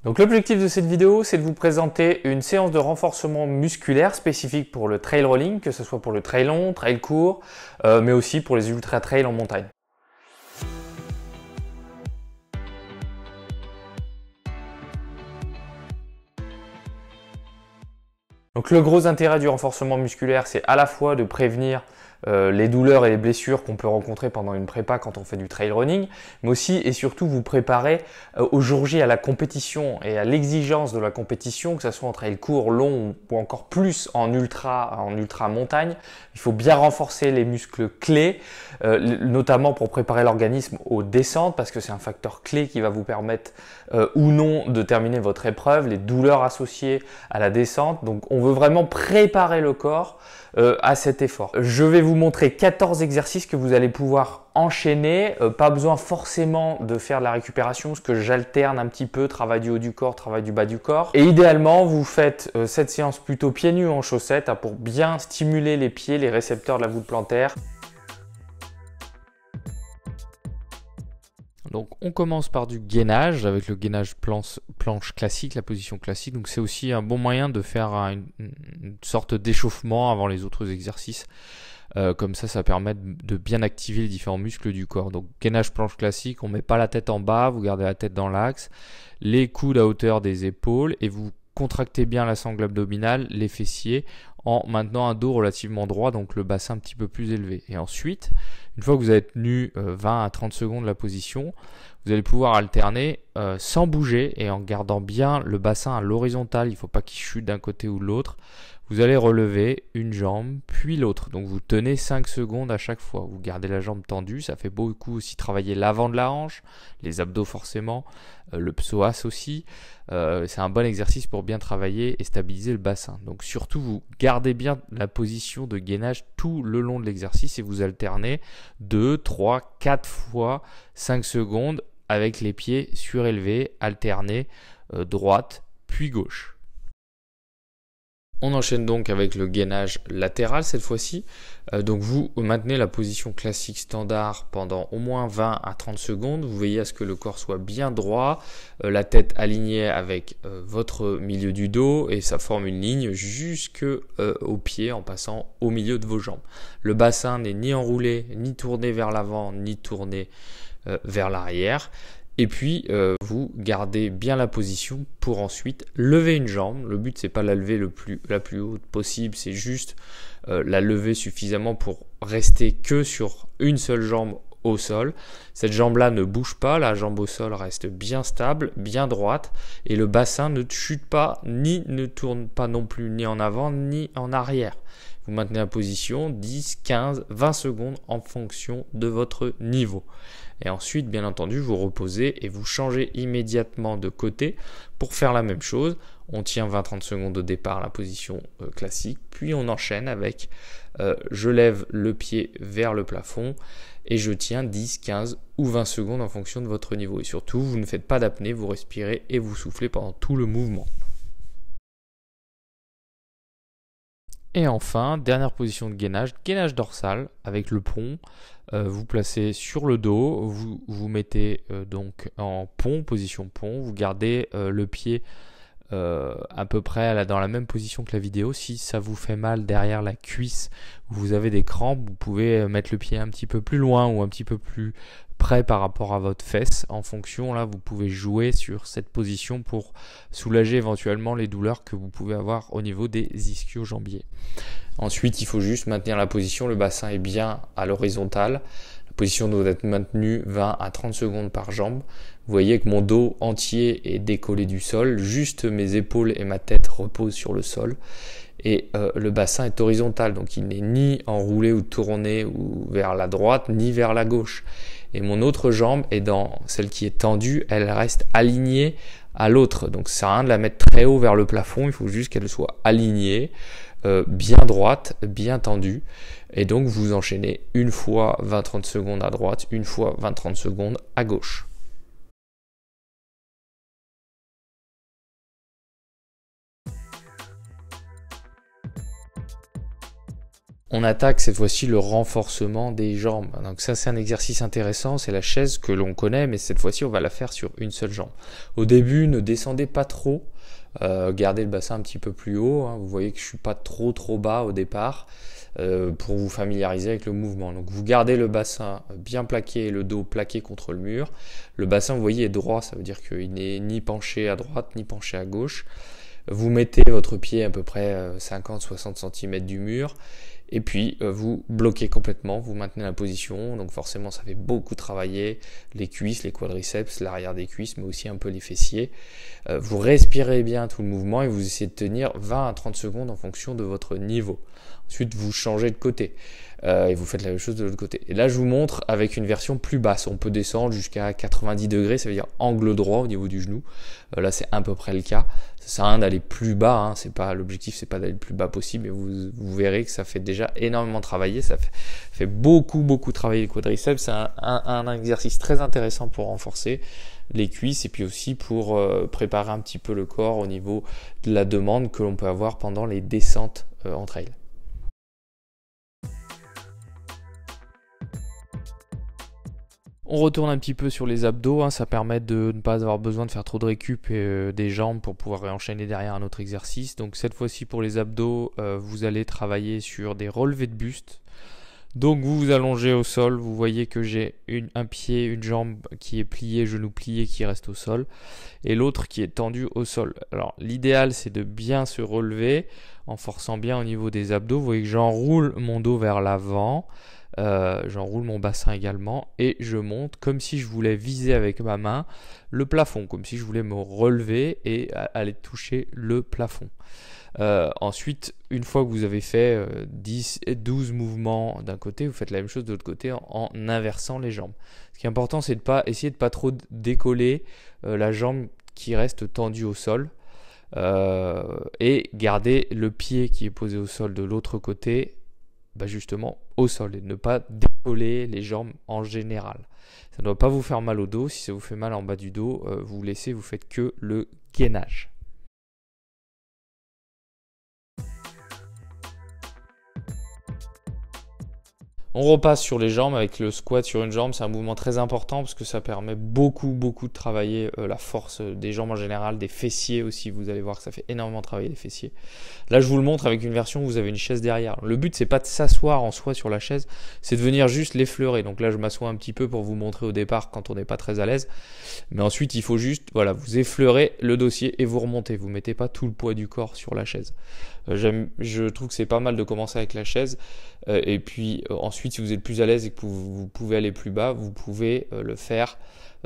Donc l'objectif de cette vidéo, c'est de vous présenter une séance de renforcement musculaire spécifique pour le trail rolling, que ce soit pour le trail long, trail court, mais aussi pour les ultra trails en montagne. Donc le gros intérêt du renforcement musculaire, c'est à la fois de prévenir les douleurs et les blessures qu'on peut rencontrer pendant une prépa quand on fait du trail running, mais aussi et surtout vous préparer au jour J à la compétition et à l'exigence de la compétition, que ce soit en trail court, long ou encore plus en ultra montagne. Il faut bien renforcer les muscles clés, notamment pour préparer l'organisme aux descentes, parce que c'est un facteur clé qui va vous permettre ou non de terminer votre épreuve, les douleurs associées à la descente. Donc on veut vraiment préparer le corps à cet effort. Je vais vous montrer 14 exercices que vous allez pouvoir enchaîner. Pas besoin forcément de faire de la récupération, parce que j'alterne un petit peu travail du haut du corps, travail du bas du corps. Et idéalement, vous faites cette séance plutôt pieds nus en chaussettes pour bien stimuler les pieds, les récepteurs de la voûte plantaire. Donc on commence par du gainage avec le gainage planche classique, la position classique. Donc c'est aussi un bon moyen de faire une sorte d'échauffement avant les autres exercices. Comme ça permet de bien activer les différents muscles du corps. Donc gainage planche classique, on ne met pas la tête en bas, vous gardez la tête dans l'axe, les coudes à hauteur des épaules et vous contractez bien la sangle abdominale, les fessiers, en maintenant un dos relativement droit, donc le bassin un petit peu plus élevé. Et ensuite, une fois que vous avez tenu 20 à 30 secondes la position, vous allez pouvoir alterner sans bouger et en gardant bien le bassin à l'horizontale. Il ne faut pas qu'il chute d'un côté ou de l'autre. Vous allez relever une jambe, puis l'autre. Donc vous tenez 5 secondes à chaque fois. Vous gardez la jambe tendue. Ça fait beaucoup aussi travailler l'avant de la hanche, les abdos forcément, le psoas aussi. C'est un bon exercice pour bien travailler et stabiliser le bassin. Donc surtout, vous gardez bien la position de gainage tout le long de l'exercice et vous alternez 2, 3, 4 fois 5 secondes avec les pieds surélevés, alternés, droite puis gauche. On enchaîne donc avec le gainage latéral cette fois-ci. Donc vous maintenez la position classique standard pendant au moins 20 à 30 secondes. Vous veillez à ce que le corps soit bien droit, la tête alignée avec votre milieu du dos et ça forme une ligne jusque au pied en passant au milieu de vos jambes. Le bassin n'est ni enroulé, ni tourné vers l'avant, ni tourné vers l'arrière. Et puis, vous gardez bien la position pour ensuite lever une jambe. Le but, c'est pas la lever la plus haute possible, c'est juste la lever suffisamment pour rester que sur une seule jambe au sol. Cette jambe-là ne bouge pas, la jambe au sol reste bien stable, bien droite et le bassin ne chute pas, ni ne tourne pas non plus ni en avant ni en arrière. Vous maintenez la position 10, 15, 20 secondes en fonction de votre niveau. Et ensuite, bien entendu, vous reposez et vous changez immédiatement de côté pour faire la même chose. On tient 20-30 secondes au départ, la position classique, puis on enchaîne avec je lève le pied vers le plafond et je tiens 10, 15 ou 20 secondes en fonction de votre niveau. Et surtout, vous ne faites pas d'apnée, vous respirez et vous soufflez pendant tout le mouvement. Et enfin, dernière position de gainage dorsal avec le pont. Vous placez sur le dos, vous vous mettez donc en pont, position pont. Vous gardez le pied à peu près dans la même position que la vidéo. Si ça vous fait mal derrière la cuisse, vous avez des crampes, vous pouvez mettre le pied un petit peu plus loin ou un petit peu plus près par rapport à votre fesse. En fonction, là, vous pouvez jouer sur cette position pour soulager éventuellement les douleurs que vous pouvez avoir au niveau des ischio-jambiers. Ensuite, il faut juste maintenir la position. Le bassin est bien à l'horizontale. La position doit être maintenue 20 à 30 secondes par jambe. Vous voyez que mon dos entier est décollé du sol. Juste mes épaules et ma tête reposent sur le sol. Et le bassin est horizontal. Donc, il n'est ni enroulé ou tourné ou vers la droite, ni vers la gauche. Et mon autre jambe est dans celle qui est tendue. Elle reste alignée à l'autre. Donc, ça sert à rien de la mettre très haut vers le plafond. Il faut juste qu'elle soit alignée. Bien droite, bien tendue. Et donc, vous enchaînez une fois 20-30 secondes à droite, une fois 20-30 secondes à gauche. On attaque cette fois-ci le renforcement des jambes. Donc ça c'est un exercice intéressant, c'est la chaise que l'on connaît, mais cette fois-ci on va la faire sur une seule jambe. Au début, ne descendez pas trop, gardez le bassin un petit peu plus haut, hein. Vous voyez que je suis pas trop bas au départ, pour vous familiariser avec le mouvement. Donc vous gardez le bassin bien plaqué et le dos plaqué contre le mur. Le bassin, vous voyez, est droit, ça veut dire qu'il n'est ni penché à droite ni penché à gauche. Vous mettez votre pied à peu près 50-60 cm du mur. Et puis vous bloquez complètement, vous maintenez la position, donc forcément ça fait beaucoup travailler les cuisses, les quadriceps, l'arrière des cuisses, mais aussi un peu les fessiers. Vous respirez bien tout le mouvement et vous essayez de tenir 20 à 30 secondes en fonction de votre niveau. Ensuite vous changez de côté et vous faites la même chose de l'autre côté. Et là je vous montre avec une version plus basse, on peut descendre jusqu'à 90 degrés, ça veut dire angle droit au niveau du genou. Là c'est à peu près le cas. Ça sert à rien d'aller plus bas, hein. C'est pas l'objectif, c'est pas d'aller le plus bas possible, mais vous verrez que ça fait déjà énormément travailler, ça fait beaucoup travailler les quadriceps. C'est un exercice très intéressant pour renforcer les cuisses et puis aussi pour préparer un petit peu le corps au niveau de la demande que l'on peut avoir pendant les descentes en trail. On retourne un petit peu sur les abdos, hein, ça permet de ne pas avoir besoin de faire trop de récup des jambes pour pouvoir réenchaîner derrière un autre exercice. Donc cette fois-ci pour les abdos, vous allez travailler sur des relevés de buste. Donc vous vous allongez au sol, vous voyez que j'ai un pied, une jambe qui est pliée, genou plié qui reste au sol, et l'autre qui est tendu au sol. Alors l'idéal c'est de bien se relever en forçant bien au niveau des abdos. Vous voyez que j'enroule mon dos vers l'avant. J'enroule mon bassin également et je monte comme si je voulais viser avec ma main le plafond, comme si je voulais me relever et aller toucher le plafond. Ensuite, une fois que vous avez fait 10 et 12 mouvements d'un côté, vous faites la même chose de l'autre côté en inversant les jambes. Ce qui est important, c'est de pas essayer de pas trop décoller la jambe qui reste tendue au sol et garder le pied qui est posé au sol de l'autre côté justement au sol et ne pas décoller les jambes en général. Ça ne doit pas vous faire mal au dos. Si ça vous fait mal en bas du dos, vous laissez, vous faites que le gainage. On repasse sur les jambes avec le squat sur une jambe. C'est un mouvement très important parce que ça permet beaucoup de travailler la force des jambes en général, des fessiers aussi. Vous allez voir que ça fait énormément travailler les fessiers. Là, je vous le montre avec une version où vous avez une chaise derrière. Le but, c'est pas de s'asseoir en soi sur la chaise, c'est de venir juste l'effleurer. Donc là, je m'assois un petit peu pour vous montrer au départ quand on n'est pas très à l'aise. Mais ensuite, il faut juste, voilà, vous effleurez le dossier et vous remontez. Vous mettez pas tout le poids du corps sur la chaise. Je trouve que c'est pas mal de commencer avec la chaise et puis ensuite si vous êtes plus à l'aise et que vous pouvez aller plus bas, vous pouvez le faire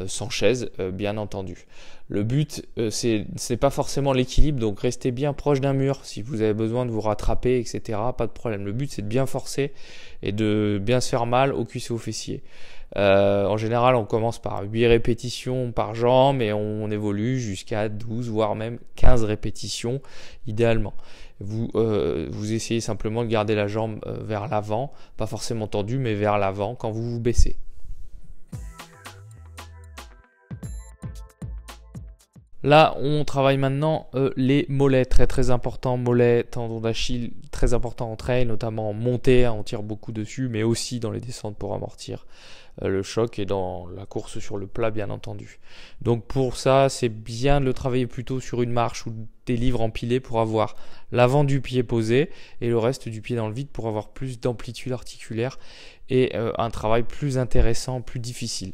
sans chaise bien entendu. Le but c'est pas forcément l'équilibre, donc restez bien proche d'un mur si vous avez besoin de vous rattraper, etc. Pas de problème. Le but c'est de bien forcer et de bien se faire mal aux cuisses et aux fessiers. En général, on commence par 8 répétitions par jambe et on évolue jusqu'à 12 voire même 15 répétitions idéalement. Vous essayez simplement de garder la jambe vers l'avant, pas forcément tendue, mais vers l'avant quand vous vous baissez. Là, on travaille maintenant les mollets, très important, mollets, tendons d'Achille, très important en trail, notamment en montée, on tire beaucoup dessus, mais aussi dans les descentes pour amortir le choc et dans la course sur le plat bien entendu. Donc pour ça, c'est bien de le travailler plutôt sur une marche ou des livres empilés pour avoir l'avant du pied posé et le reste du pied dans le vide pour avoir plus d'amplitude articulaire et un travail plus intéressant, plus difficile.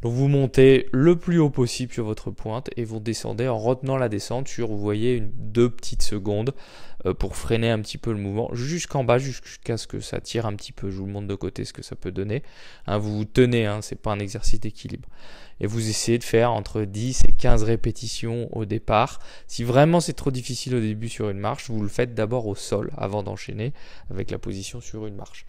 Donc vous montez le plus haut possible sur votre pointe et vous descendez en retenant la descente sur, vous voyez, 2 petites secondes pour freiner un petit peu le mouvement jusqu'en bas, jusqu'à ce que ça tire un petit peu. Je vous le montre de côté ce que ça peut donner. Vous vous tenez, c'est pas un exercice d'équilibre. Et vous essayez de faire entre 10 et 15 répétitions au départ. Si vraiment c'est trop difficile au début sur une marche, vous le faites d'abord au sol avant d'enchaîner avec la position sur une marche.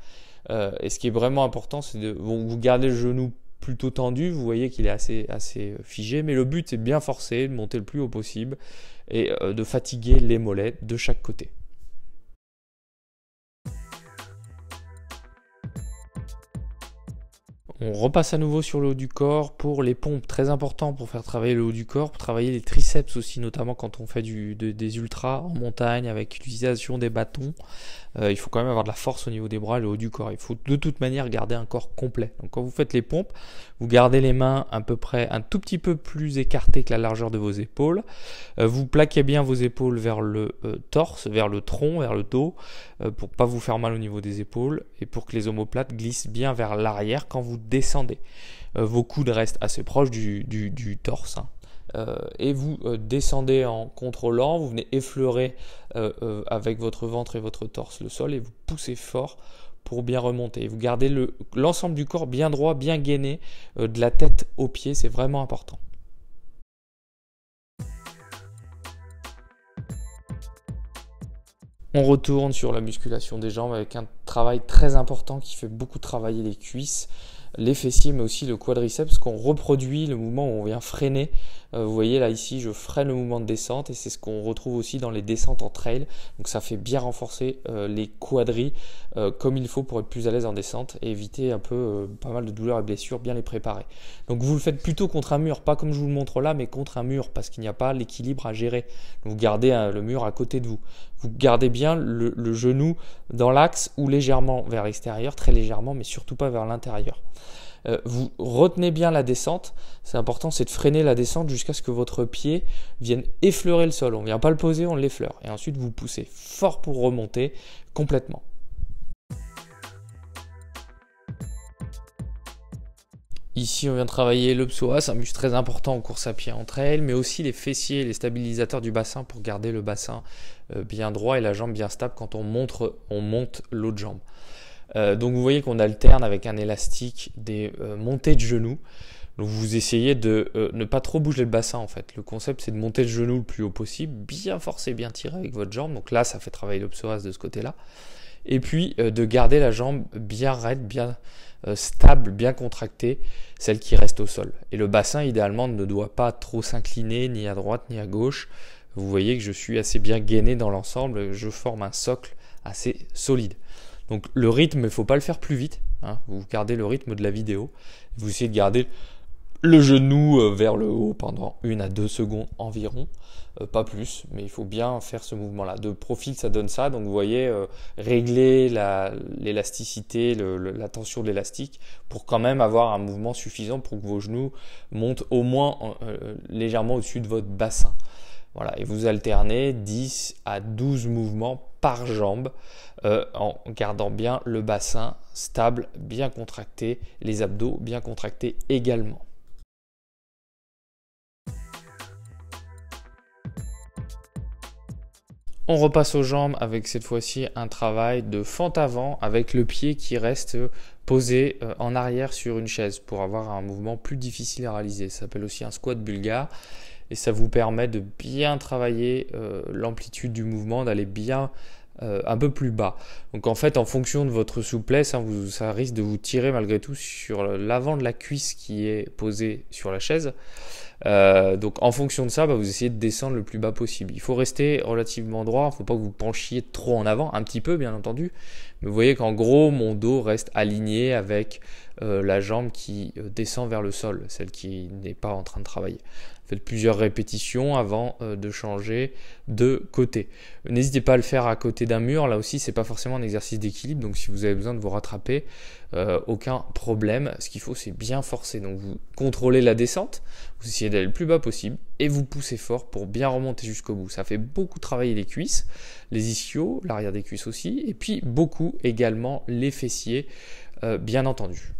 Et ce qui est vraiment important, c'est de vous garder le genou plutôt tendu, vous voyez qu'il est assez figé, mais le but c'est de bien forcer, de monter le plus haut possible et de fatiguer les mollets de chaque côté. On repasse à nouveau sur le haut du corps pour les pompes, très important pour faire travailler le haut du corps, pour travailler les triceps aussi, notamment quand on fait des ultras en montagne avec l'utilisation des bâtons. Il faut quand même avoir de la force au niveau des bras et le haut du corps. Il faut de toute manière garder un corps complet. Donc quand vous faites les pompes, vous gardez les mains à peu près un tout petit peu plus écartées que la largeur de vos épaules. Vous plaquez bien vos épaules vers le torse, vers le tronc, vers le dos, pour pas vous faire mal au niveau des épaules et pour que les omoplates glissent bien vers l'arrière quand vous descendez. Vos coudes restent assez proches du torse. Et vous descendez en contrôlant, vous venez effleurer avec votre ventre et votre torse le sol et vous poussez fort pour bien remonter. Vous gardez l'ensemble du corps bien droit, bien gainé, de la tête aux pieds, c'est vraiment important. On retourne sur la musculation des jambes avec un travail très important qui fait beaucoup travailler les cuisses, les fessiers, mais aussi le quadriceps, qu'on reproduit le mouvement où on vient freiner. Vous voyez là ici, je freine le mouvement de descente et c'est ce qu'on retrouve aussi dans les descentes en trail. Donc ça fait bien renforcer les quadris comme il faut pour être plus à l'aise en descente et éviter un peu pas mal de douleurs et blessures, bien les préparer. Donc vous le faites plutôt contre un mur, pas comme je vous le montre là, mais contre un mur parce qu'il n'y a pas l'équilibre à gérer. Donc vous gardez le mur à côté de vous. Vous gardez bien le genou dans l'axe ou légèrement vers l'extérieur, très légèrement, mais surtout pas vers l'intérieur. Vous retenez bien la descente, c'est important, c'est de freiner la descente jusqu'à ce que votre pied vienne effleurer le sol. On ne vient pas le poser, on l'effleure. Et ensuite vous poussez fort pour remonter complètement. Ici, on vient travailler le psoas, un muscle très important en course à pied en trail, mais aussi les fessiers, les stabilisateurs du bassin pour garder le bassin bien droit et la jambe bien stable quand on monte l'autre jambe. Donc vous voyez qu'on alterne avec un élastique des montées de genoux. Donc vous essayez de ne pas trop bouger le bassin en fait. Le concept c'est de monter le genou le plus haut possible, bien forcer, bien tirer avec votre jambe. Donc là ça fait travailler le psoas de ce côté-là. Et puis de garder la jambe bien raide, bien stable, bien contractée, celle qui reste au sol. Et le bassin idéalement ne doit pas trop s'incliner ni à droite ni à gauche. Vous voyez que je suis assez bien gainé dans l'ensemble, je forme un socle assez solide. Donc le rythme, il ne faut pas le faire plus vite, hein. Vous gardez le rythme de la vidéo. Vous essayez de garder le genou vers le haut pendant 1 à 2 secondes environ, pas plus, mais il faut bien faire ce mouvement-là. De profil, ça donne ça, donc vous voyez, régler l'élasticité, la tension de l'élastique pour quand même avoir un mouvement suffisant pour que vos genoux montent au moins légèrement au-dessus de votre bassin. Voilà, et vous alternez 10 à 12 mouvements par jambe en gardant bien le bassin stable, bien contracté, les abdos bien contractés également. On repasse aux jambes avec cette fois-ci un travail de fente avant avec le pied qui reste posé en arrière sur une chaise pour avoir un mouvement plus difficile à réaliser. Ça s'appelle aussi un squat bulgare. Et ça vous permet de bien travailler l'amplitude du mouvement, d'aller bien un peu plus bas. Donc en fait, en fonction de votre souplesse, hein, ça risque de vous tirer malgré tout sur l'avant de la cuisse qui est posée sur la chaise. Donc en fonction de ça, vous essayez de descendre le plus bas possible. Il faut rester relativement droit, il ne faut pas que vous penchiez trop en avant, un petit peu bien entendu. Mais vous voyez qu'en gros, mon dos reste aligné avec la jambe qui descend vers le sol, celle qui n'est pas en train de travailler. Faites plusieurs répétitions avant de changer de côté. N'hésitez pas à le faire à côté d'un mur. Là aussi, c'est pas forcément un exercice d'équilibre. Donc, si vous avez besoin de vous rattraper, aucun problème. Ce qu'il faut, c'est bien forcer. Donc, vous contrôlez la descente. Vous essayez d'aller le plus bas possible et vous poussez fort pour bien remonter jusqu'au bout. Ça fait beaucoup travailler les cuisses, les ischios, l'arrière des cuisses aussi, et puis beaucoup également les fessiers, bien entendu.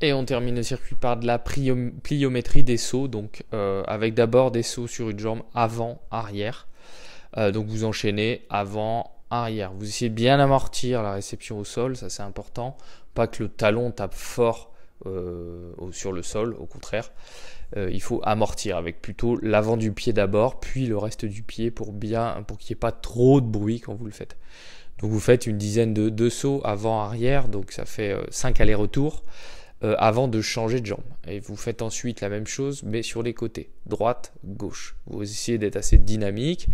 Et on termine le circuit par de la pliométrie des sauts, donc avec d'abord des sauts sur une jambe avant-arrière. Donc vous enchaînez avant-arrière. Vous essayez de bien amortir la réception au sol, ça c'est important. Pas que le talon tape fort sur le sol, au contraire. Il faut amortir avec plutôt l'avant du pied d'abord, puis le reste du pied pour qu'il n'y ait pas trop de bruit quand vous le faites. Donc vous faites une dizaine de sauts avant-arrière, donc ça fait 5 allers-retours. avant de changer de jambe. Et vous faites ensuite la même chose, mais sur les côtés, droite, gauche. Vous essayez d'être assez dynamique,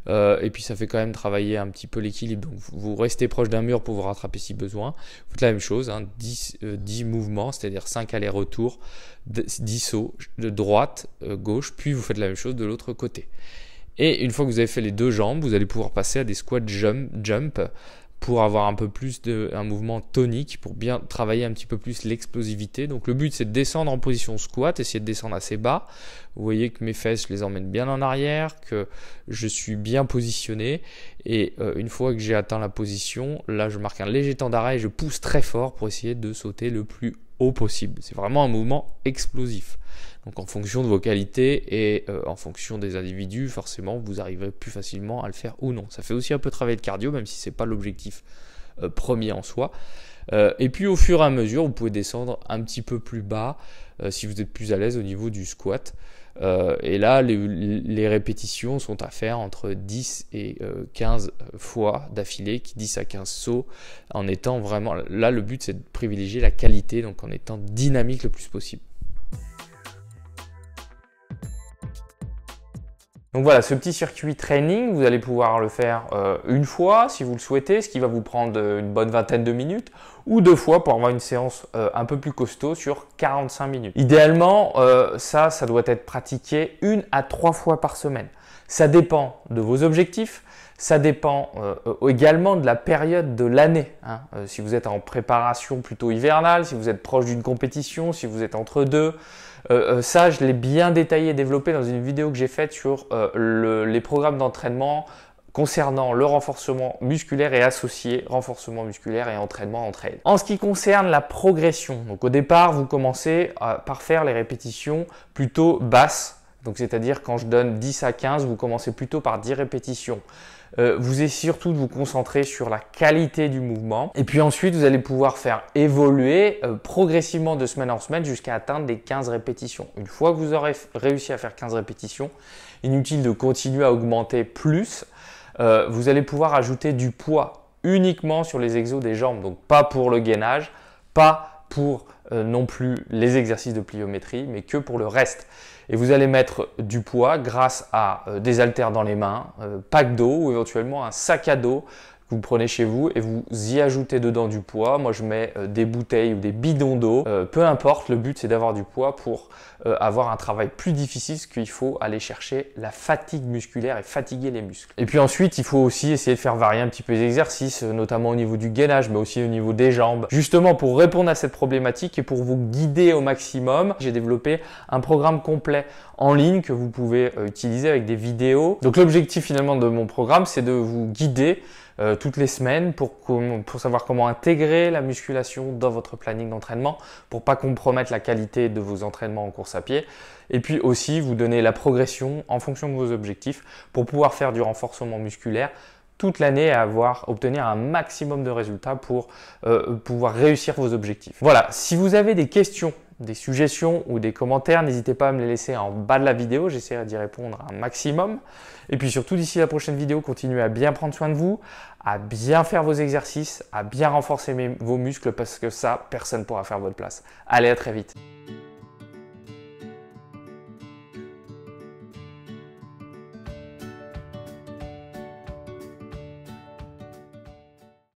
et puis ça fait quand même travailler un petit peu l'équilibre. Donc vous restez proche d'un mur pour vous rattraper si besoin. Vous faites la même chose, 10 mouvements, c'est-à-dire 5 allers-retours, 10 sauts de droite, gauche, puis vous faites la même chose de l'autre côté. Et une fois que vous avez fait les deux jambes, vous allez pouvoir passer à des squats jump pour avoir un peu plus un mouvement tonique, pour bien travailler un petit peu plus l'explosivité. Donc le but, c'est de descendre en position squat, essayer de descendre assez bas. Vous voyez que mes fesses, je les emmène bien en arrière, que je suis bien positionné. Et une fois que j'ai atteint la position, là, je marque un léger temps d'arrêt et je pousse très fort pour essayer de sauter le plus haut possible. C'est vraiment un mouvement explosif. Donc en fonction de vos qualités et en fonction des individus, forcément, vous arriverez plus facilement à le faire ou non. Ça fait aussi un peu travailler le cardio, même si ce n'est pas l'objectif premier en soi. Et puis au fur et à mesure, vous pouvez descendre un petit peu plus bas si vous êtes plus à l'aise au niveau du squat. Et là, les répétitions sont à faire entre 10 et 15 fois d'affilée, 10 à 15 sauts, en étant vraiment... Là, le but, c'est de privilégier la qualité, donc en étant dynamique le plus possible. Donc voilà, ce petit circuit training, vous allez pouvoir le faire une fois si vous le souhaitez, ce qui va vous prendre une bonne vingtaine de minutes, ou 2 fois pour avoir une séance un peu plus costaud sur 45 minutes. Idéalement, ça doit être pratiqué 1 à 3 fois par semaine. Ça dépend de vos objectifs, ça dépend également de la période de l'année. Si vous êtes en préparation plutôt hivernale, si vous êtes proche d'une compétition, si vous êtes entre deux. Ça, je l'ai bien détaillé et développé dans une vidéo que j'ai faite sur les programmes d'entraînement concernant le renforcement musculaire et associé renforcement musculaire et entraînement entre elles. En ce qui concerne la progression, donc au départ, vous commencez par faire les répétitions plutôt basses. Donc c'est-à-dire quand je donne 10 à 15, vous commencez plutôt par 10 répétitions. Vous essayez surtout de vous concentrer sur la qualité du mouvement. Et puis ensuite, vous allez pouvoir faire évoluer progressivement de semaine en semaine jusqu'à atteindre des 15 répétitions. Une fois que vous aurez réussi à faire 15 répétitions, inutile de continuer à augmenter plus. Vous allez pouvoir ajouter du poids uniquement sur les exos des jambes. Donc pas pour le gainage, pas pour non plus les exercices de pliométrie, mais que pour le reste. Et vous allez mettre du poids grâce à des haltères dans les mains, pack d'eau ou éventuellement un sac à dos que vous prenez chez vous et vous y ajoutez dedans du poids. Moi, je mets des bouteilles ou des bidons d'eau. Peu importe, le but, c'est d'avoir du poids pour avoir un travail plus difficile, parce qu'il faut aller chercher la fatigue musculaire et fatiguer les muscles. Et puis ensuite, il faut aussi essayer de faire varier un petit peu les exercices, notamment au niveau du gainage, mais aussi au niveau des jambes. Justement, pour répondre à cette problématique et pour vous guider au maximum, j'ai développé un programme complet en ligne que vous pouvez utiliser avec des vidéos. Donc l'objectif finalement de mon programme, c'est de vous guider toutes les semaines pour savoir comment intégrer la musculation dans votre planning d'entraînement pour pas compromettre la qualité de vos entraînements en course à pied, et puis aussi vous donner la progression en fonction de vos objectifs pour pouvoir faire du renforcement musculaire toute l'année et obtenir un maximum de résultats pour pouvoir réussir vos objectifs. Voilà, si vous avez des questions, des suggestions ou des commentaires, n'hésitez pas à me les laisser en bas de la vidéo, j'essaierai d'y répondre un maximum. Et puis surtout, d'ici la prochaine vidéo, continuez à bien prendre soin de vous, à bien faire vos exercices, à bien renforcer vos muscles, parce que ça, personne ne pourra faire votre place. Allez, à très vite.